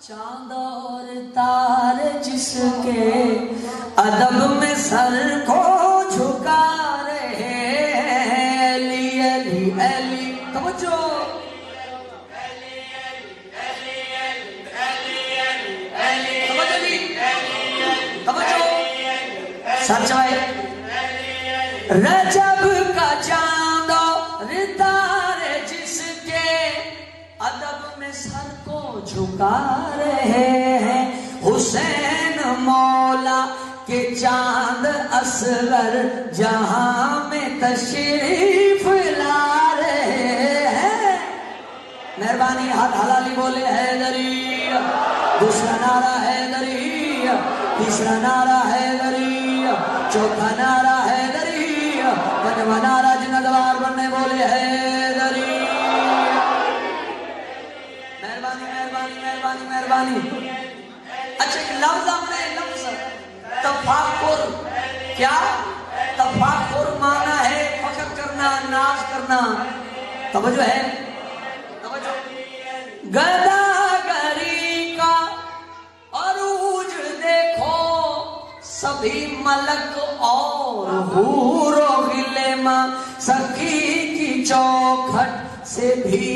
چاند اور تارے جس کے ادب میں سر کو جھکا رہے ہیں، علی علی علی توجہ، سچائی رجب کا چاند اور تارے جس کے ادب میں سر کو جھکا رہے ہیں، حسین مولا کے چاند اصغر جہاں میں تشریف لا رہے ہیں۔ مہربانی ہاتھ حلالی بولے حیدری، دوسرا نعرہ حیدری، تیسرا نعرہ حیدری، چوتھا نعرہ حیدری، پنجواں نعرہ جندوار بننے بولے حیدری۔ مہربانی مہربانی مہربانی مہربانی۔ اچھا ایک لفظ ہم نے لفظ تفاکر، کیا تفاکر معنی ہے فخر کرنا، ناز کرنا، توجہ ہے، توجہ۔ گداگری کا عروج دیکھو، سبھی ملک اور حور و غلمان سخی کی چوکھٹ سے بھی